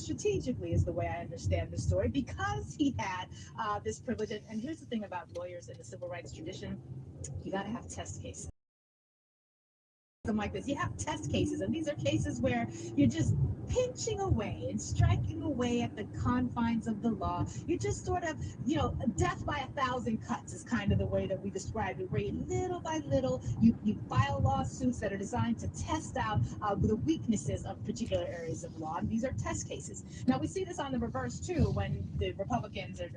strategically, is the way I understand the story, because he had this privilege. And here's the thing about lawyers in the civil rights tradition: you got to have test cases. Something like this, you have test cases, and these are cases where you're just pinching away and striking away at the confines of the law. You're just sort of, death by 1,000 cuts is kind of the way that we describe it, where little by little you file lawsuits that are designed to test out the weaknesses of particular areas of law. And these are test cases. Now, we see this on the reverse too, when the Republicans are.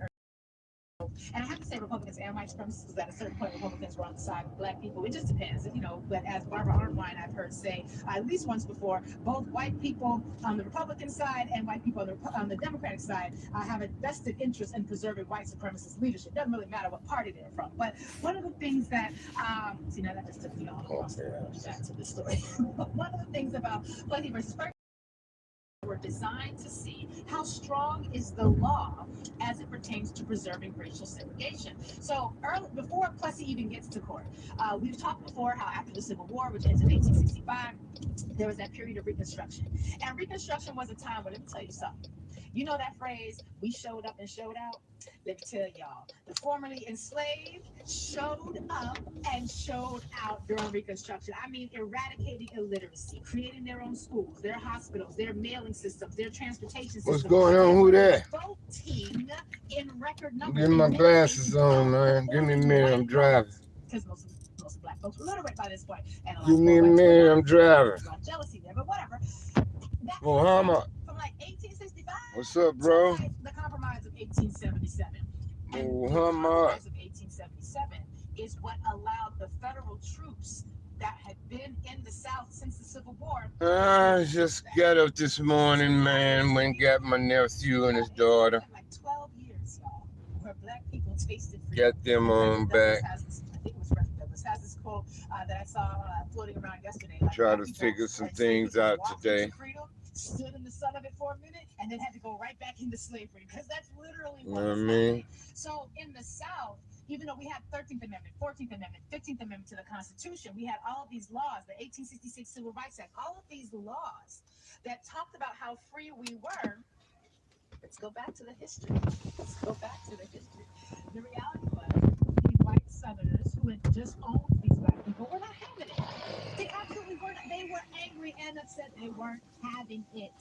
And I have to say Republicans and white supremacists, because at a certain point Republicans were on the side of black people. It just depends, but as Barbara Arnwine I've heard say at least once before, both white people on the Republican side and white people on the Democratic side have a vested interest in preserving white supremacist leadership. Doesn't really matter what party they're from. But one of the things that, now that just took me all across the world back to this story. But one of the things about Plessy versus Ferguson, were designed to see how strong is the law as it pertains to preserving racial segregation. So before Plessy even gets to court, we've talked before how after the Civil War, which ends in 1865, there was that period of Reconstruction. And Reconstruction was a time where, let me tell you something. You know that phrase, we showed up and showed out? Let me tell y'all, the formerly enslaved showed up and showed out during Reconstruction. I mean, eradicating illiteracy, creating their own schools, their hospitals, their mailing systems, their transportation systems. What's going on? Who that? Voting in record numbers. Get my glasses on, man. Give me a minute, I'm driving. Because most black folks were literate by this point. Give me a minute, I'm driving. Jealousy there, but whatever. Muhammad. From like 1865. What's up, bro? The Compromise of 1877. And the Muhammad. Compromise of 1877 is what allowed the federal troops that had been in the South since the Civil War. I just got up this morning, man. Went and got my nephew and his daughter. Like 12 years, y'all, where black people tasted freedom. Got them on back. I think it was President Douglas has this quote that I saw floating around yesterday. Like, Try to figure some things out today. Stood in the sun of it for a minute and then had to go right back into slavery, because that's literally what I mean. So in the South, even though we had 13th Amendment, 14th Amendment, 15th Amendment to the Constitution, we had all of these laws, the 1866 Civil Rights Act, all of these laws that talked about how free we were. Let's go back to the history. The reality was these white Southerners who had just owned these black people were not having it. They absolutely were not. They were angry and upset they weren't having it.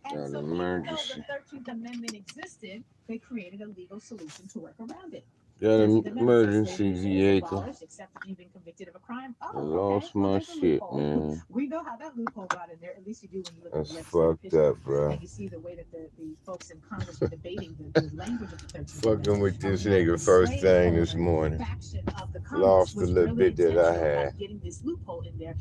And so even though the 13th Amendment existed, they created a legal solution to work around it. Got an emergency vehicle. Except if you've been convicted of a crime. I lost my shit, man. We know how that loophole got in there. At least you do when you look at the That's fucked up, bro. and you see the way that the folks in Congress were debating the language of the 13th Fucking with this nigga first thing this morning. Lost a little bit that I had. Getting this loophole in there.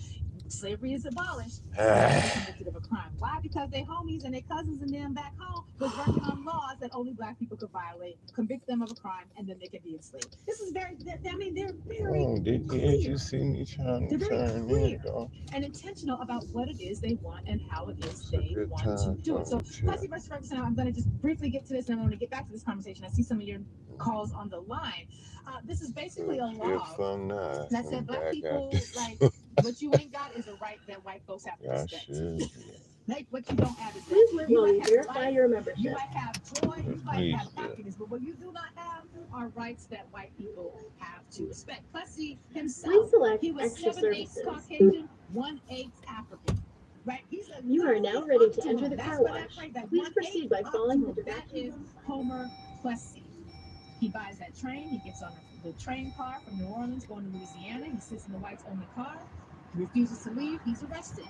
Slavery is abolished. Convicted of a crime. Why? Because their homies and their cousins and them back home was working on laws that only black people could violate, convict them of a crime, and then they could be enslaved. This is very, they're very Did you see me trying to turn in, though? and intentional about what it is they want and how it is they want to do it. So, Plessy versus Ferguson, I'm going to just briefly get to this, and I'm going to get back to this conversation. I see some of your calls on the line. This is basically a law that said black people, like, what you ain't got is a right that white folks have to respect. Like, what you don't have is that. Please live while you verify your membership. You might have joy, you might have happiness, but what you do not have are rights that white people have to respect. Plessy himself, Please select he was extra 7/8 services. Caucasian, 1/8 African. Right? You are now ready to enter the car wash. Please proceed by following the That is directions. Homer Plessy. He buys that train. He gets on the train car from New Orleans going to Louisiana. He sits in the whites only car. He refuses to leave. He's arrested.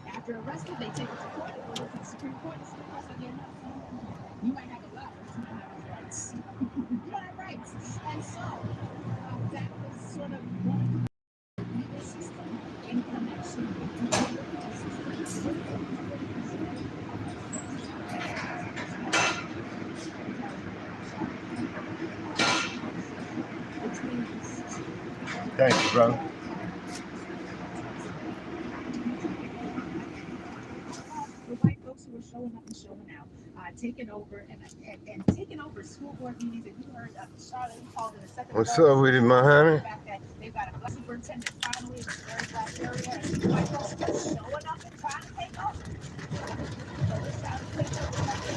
After arrested, they take him to court. They go to the Supreme Court. The Supreme Court says, you might have a lot, but you might have rights. You don't have rights. And so that was sort of one of the legal system in connection with the political system. Thank you, bro. The white folks who were showing up and showing out, taking over and taking over school board meetings. And you heard Charlotte called in a second. What's up with it, my honey? They've got a superintendent finally in a very black area, and white folks are showing up and trying to take over. So this sounds like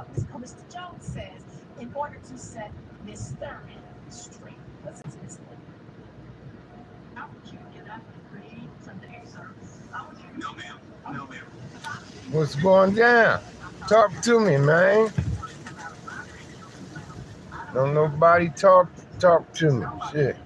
what Ms. Calista Jones says in order to set Miss Thurman straight. Listen to this clip. How would you get up and create something, sir? How would you? No, ma'am. No, ma'am. What's going down? Talk to me, man. Don't nobody talk to me. Shit.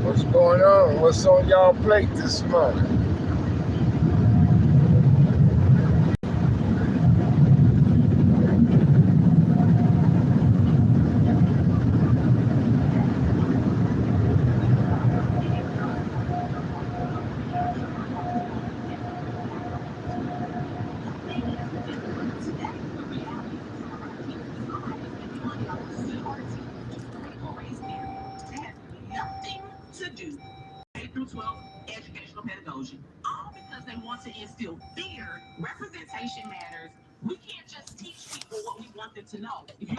What's going on? What's on y'all plate this morning? To do K through 12 educational pedagogy, all because they want to instill fear. Representation matters. We can't just teach people what we want them to know. If you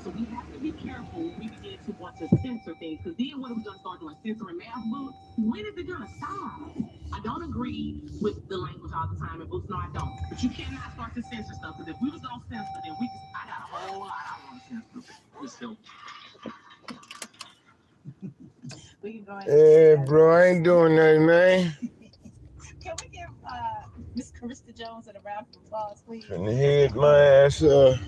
So we have to be careful when we begin to want to censor things, because then what are we going to start doing? Censoring math books? When is it going to stop? I don't agree with the language all the time in books. No, I don't. But you cannot start to censor stuff, because if we was going to censor, then I got a whole lot I want to censor. We can go ahead. Hey, bro, I ain't doing nothing, man. Can we give Miss Calista Jones a round of applause, please? Finna head my ass up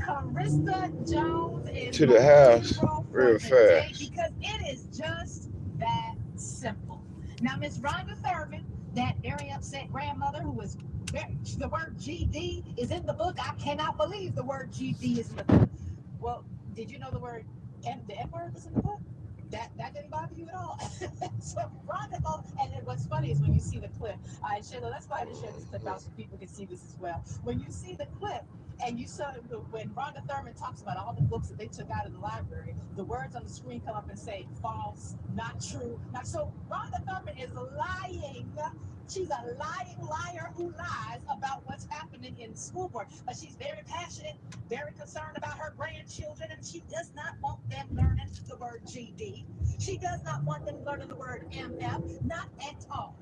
Calista Jones is to the house real today fast. because it is just that simple. Now, Miss Rhonda Thurman, that very upset grandmother who was the word GD is in the book. I cannot believe the word GD is in the book. Well, did you know the word the N word was in the book? That didn't bother you at all. So Rhonda, and then what's funny is when you see the clip. Shayla, that's why I didn't share this clip out so people can see this as well. When you see the clip, and you saw when Rhonda Thurman talks about all the books that they took out of the library, the words on the screen come up and say false, not true. Now, so Rhonda Thurman is lying. She's a lying liar who lies about what's happening in the school board. But she's very passionate, very concerned about her grandchildren, and she does not want them learning the word GD. She does not want them learning the word MF, not at all.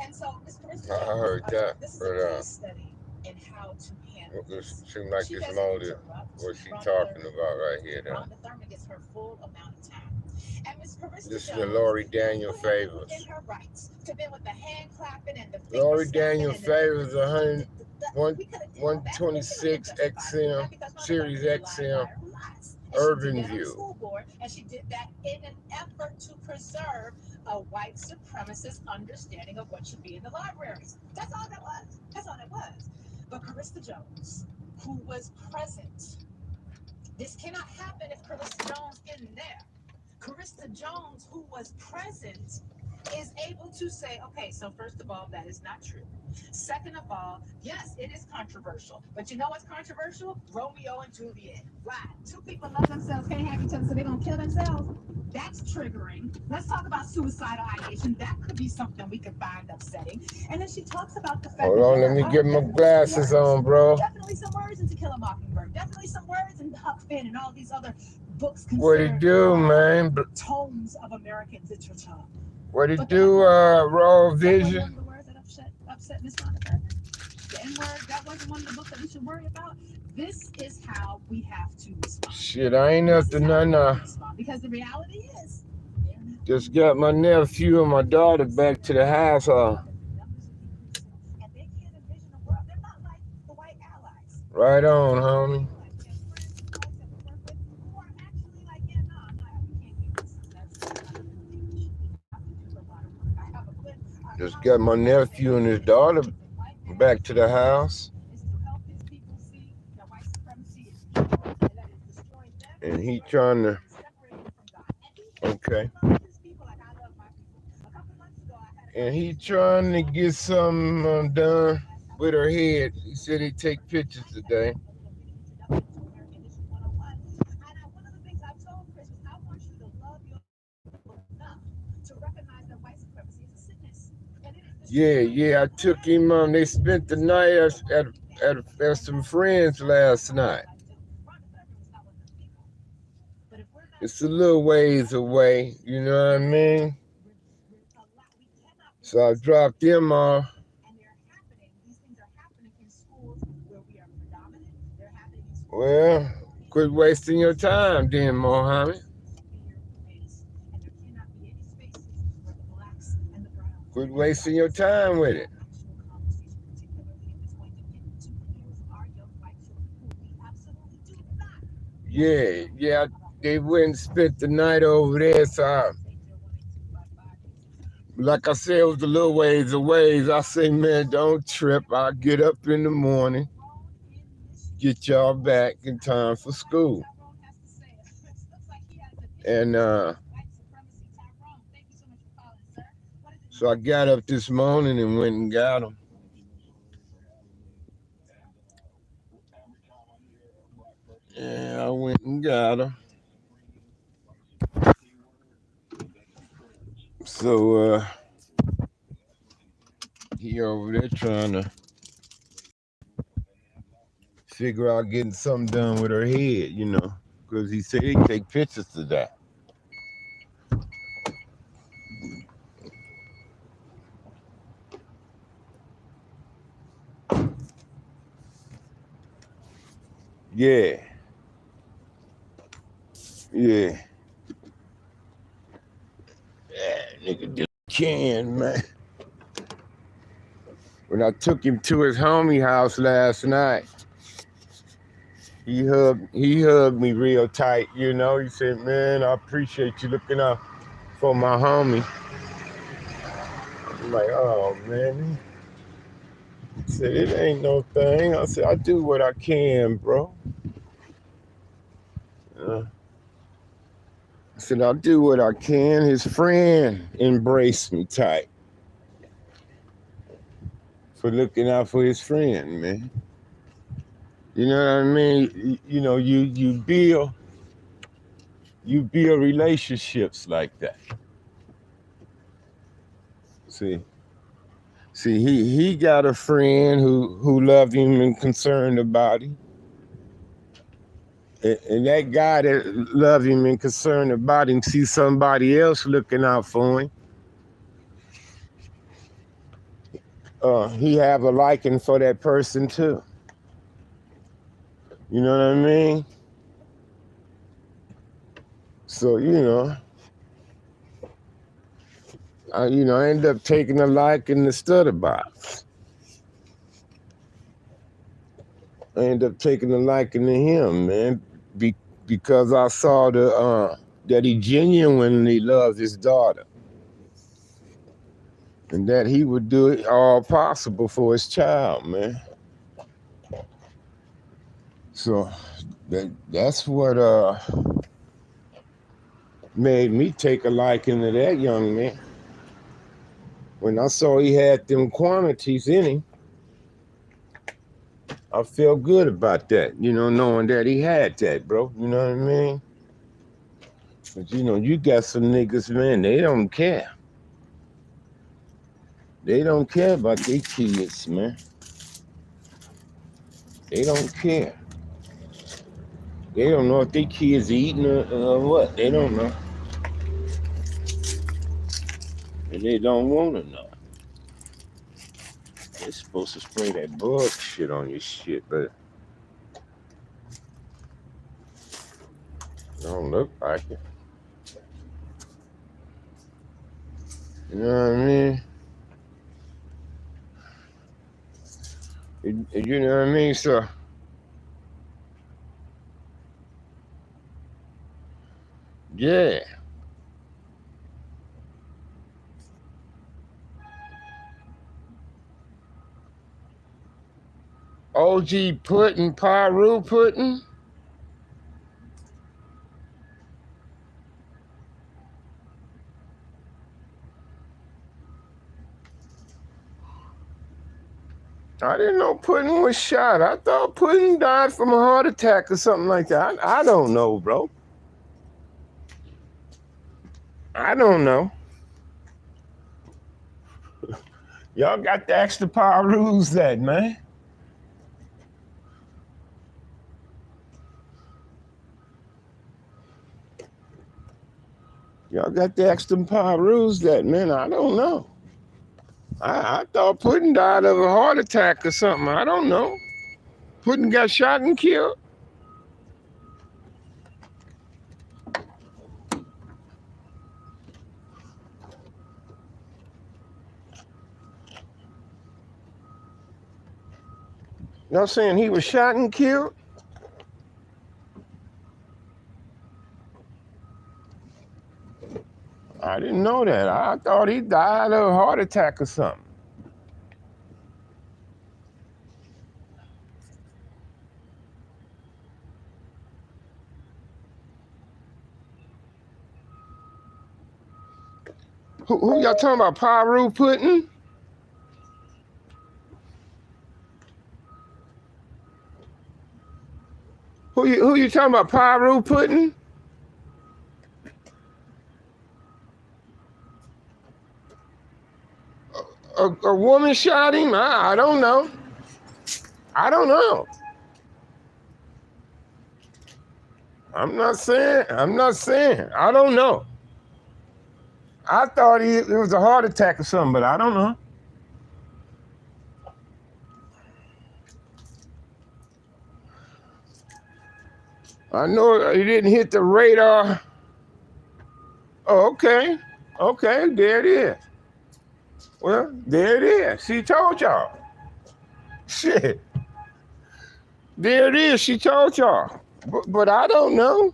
And so, Ms. Calista Jones, I heard that, this is but a case study in how to handle it this. seems like She this doesn't motive, interrupt what she Rhonda talking Thurman. about right here, though. Rhonda Thurman gets her full amount of time. And Ms. Calista This is Jones, the Lori Daniel who Favors. in her rights to be with the hand clapping and the Lori finger Daniel snapping Favors 126 XM, Series XM, Urban View. School board, and she did that in an effort to preserve a white supremacist understanding of what should be in the libraries. That's all that was. That's all that was. But Calista Jones, who was present, this cannot happen if Calista Jones isn't there. Calista Jones, who was present, is able to say, okay, so first of all, that is not true. Second of all, yes, it is controversial. But you know what's controversial? Romeo and Juliet. Why? Two people love themselves, can't have each other, so they're going to kill themselves. That's triggering. Let's talk about suicidal ideation. That could be something we could find upsetting. And then she talks about the fact Hold on, let me get my glasses on, bro. Definitely some words in To Kill a Mockingbird. Definitely some words in Huck Finn and all these other books. What it do, man? Tomes of American literature. What it do, Raw Vision? One of the words that upset Miss Rhonda Thurman. The N-word, that wasn't one of the books that we should worry about. This is how we have to respond. Shit, I ain't up to none. Because the reality is, just got my nephew and my daughter back to the house. Right on, homie. got my nephew and his daughter back to the house. And he trying to, okay. And he trying to get something done with her head. He said he'd take pictures today. Yeah, I took him on. They spent the night at some friends last night. It's a little ways away, you know what I mean? So I dropped him off. Well, quit wasting your time then, Mohammed. Quit wasting your time with it. Yeah, they went and spent the night over there, so like I said, it was a little ways away. I say, man, don't trip. I'll get up in the morning, get y'all back in time for school. And so I got up this morning and went and got them. Yeah, I went and got them. So he over there trying to figure out getting something done with her head, you know, because he said he'd take pictures of that. Yeah, nigga just can, man. When I took him to his homie house last night, he hugged me real tight, you know. He said, man, I appreciate you looking out for my homie. I'm like, oh, man. He said, it ain't no thing. I said, I do what I can, bro. I said, I'll do what I can. His friend embraced me tight for looking out for his friend, man. You know what I mean? You know, you build relationships like that. See, he got a friend who loved him and concerned about him. And that guy that loved him and concerned about him sees somebody else looking out for him. He have a liking for that person too. You know what I mean? So, you know, I end up taking a liking to Stutter Box. I end up taking a liking to him, man, because I saw that he genuinely loved his daughter. And that he would do it all possible for his child, man. So that's what made me take a liking to that young man. When I saw he had them quantities in him, I felt good about that, you know, knowing that he had that, bro. You know what I mean? But, you know, you got some niggas, man, they don't care. They don't care about their kids, man. They don't care. They don't know if their kids eating or what. They don't know. And they don't want to know. They're supposed to spray that bug shit on your shit, but it don't look like it. You know what I mean? You know what I mean? So, yeah. OG Pudding, Paru Pudding. I didn't know Pudding was shot. I thought Pudding died from a heart attack or something like that. I don't know, bro. I don't know. Y'all got to ask the Parus that, man. Y'all got to ask them Parus that, man. I don't know. I thought Pudding died of a heart attack or something. I don't know. Pudding got shot and killed. Y'all saying he was shot and killed? I didn't know that. I thought he died of a heart attack or something. Who y'all talking about? Paru Pudding? Who you talking about? Paru Pudding? A woman shot him? I don't know. I don't know. I'm not saying. I don't know. I thought it was a heart attack or something, but I don't know. I know he didn't hit the radar. Oh, okay. Okay, there it is. Well, there it is. She told y'all. Shit. There it is. She told y'all. But I don't know.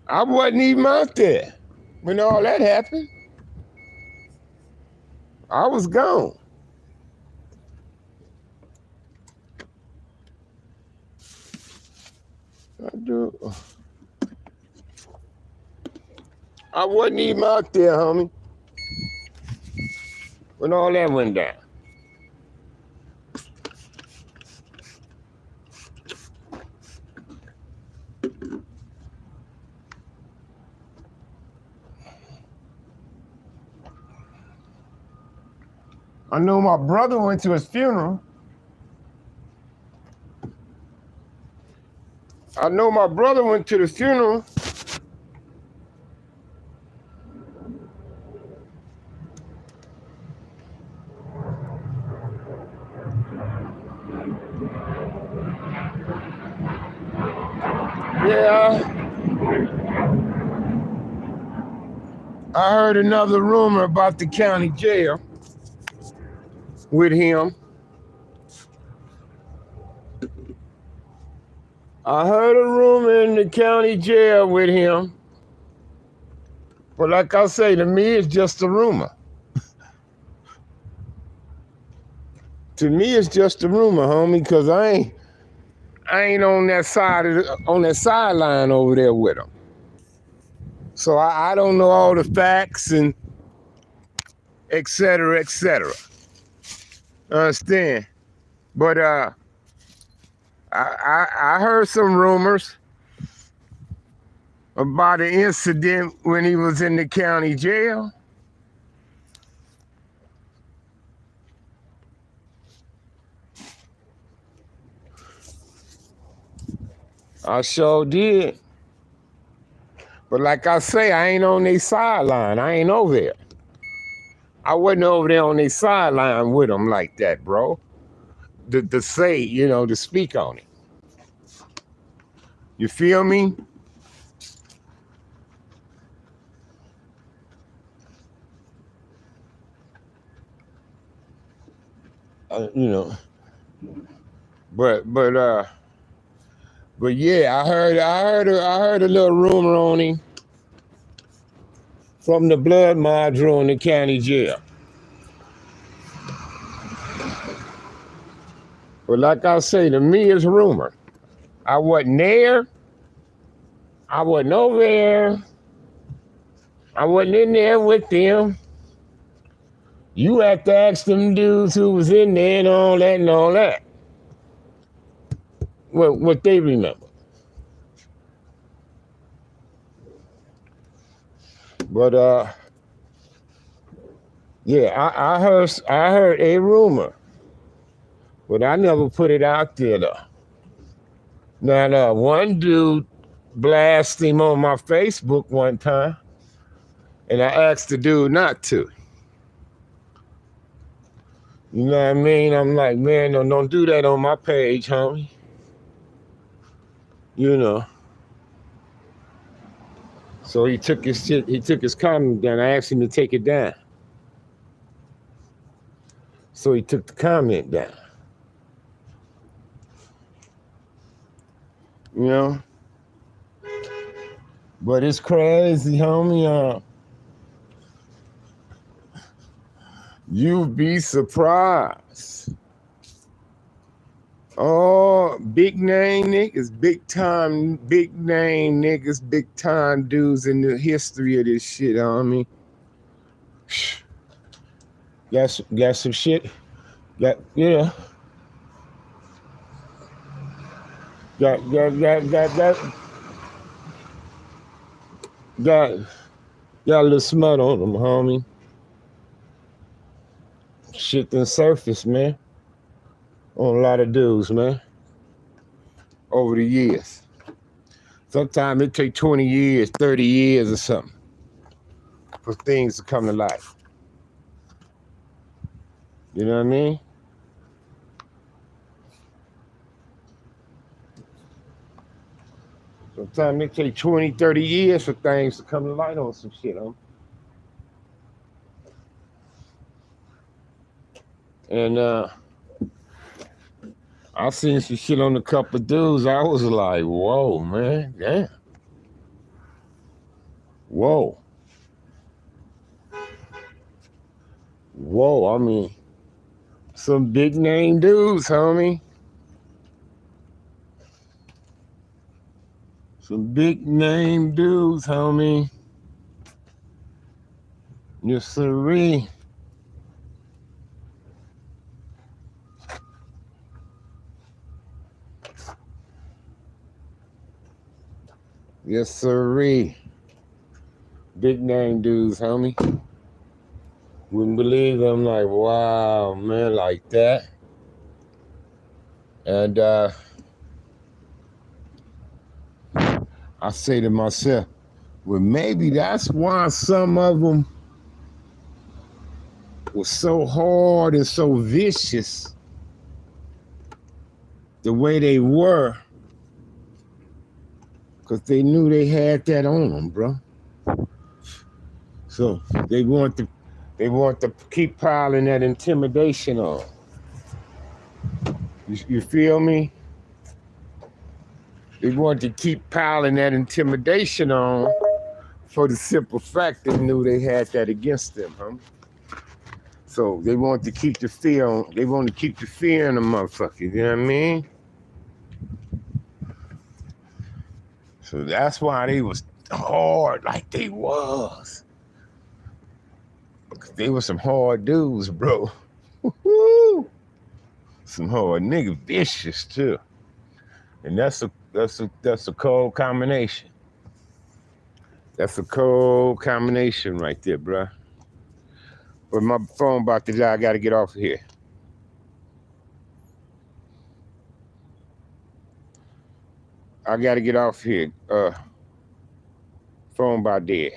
I wasn't even out there when all that happened. I was gone. I wasn't even out there, homie, when all that went down. I know my brother went to his funeral. I know my brother went to the funeral. Yeah. I heard another rumor about the county jail with him. I heard a rumor in the county jail with him. But like I say, to me, it's just a rumor. To me, it's just a rumor, homie, because I ain't on that sideline over there with him. So I don't know all the facts and et cetera, et cetera. Understand? But I heard some rumors about an incident when he was in the county jail. I sure did. But like I say, I ain't on their sideline. I ain't over there. I wasn't over there on their sideline with them like that, bro. To say, to speak on it. You feel me? But yeah, I heard a little rumor on him from the blood module in the county jail. But like I say, to me, it's rumor. I wasn't there. I wasn't over there. I wasn't in there with them. You have to ask them dudes who was in there and all that and all that. What they remember. But yeah, I heard a rumor, but I never put it out there though. Now, one dude blasted him on my Facebook one time, and I asked the dude not to. You know what I mean? I'm like, man, don't do that on my page, homie. You know. So he took his comment down. I asked him to take it down. So he took the comment down. You know? But it's crazy, homie. You'd be surprised. Oh, big name niggas, big name niggas, big time dudes in the history of this shit, homie. Got some shit. Got y'all a little smut on them, homie. Shit done surface, man. On a lot of dudes, man. Over the years. Sometimes it take 20 years, 30 years or something for things to come to light. You know what I mean? Sometimes it take 20, 30 years for things to come to light on some shit, huh? And I seen some shit on a couple of dudes. I was like, whoa, man, damn. Whoa. Whoa, I mean, some big name dudes, homie. Some big name dudes, homie. Yes, sirree. Yes, sirree. Big name dudes, homie. Wouldn't believe it. I'm like, wow, man, like that. And I say to myself, well, maybe that's why some of them were so hard and so vicious the way they were, because they knew they had that on them, bro. So they want to keep piling that intimidation on. You feel me? They want to keep piling that intimidation on for the simple fact they knew they had that against them, huh? So they want to keep the fear on. They want to keep the fear in the motherfuckers. You know what I mean? So that's why they was hard like they was. They were some hard dudes, bro. Some hard nigga, vicious too. And that's a cold combination. That's a cold combination right there, bro. But my phone about to die. I gotta get off of here. I gotta get off here. Phone about dead.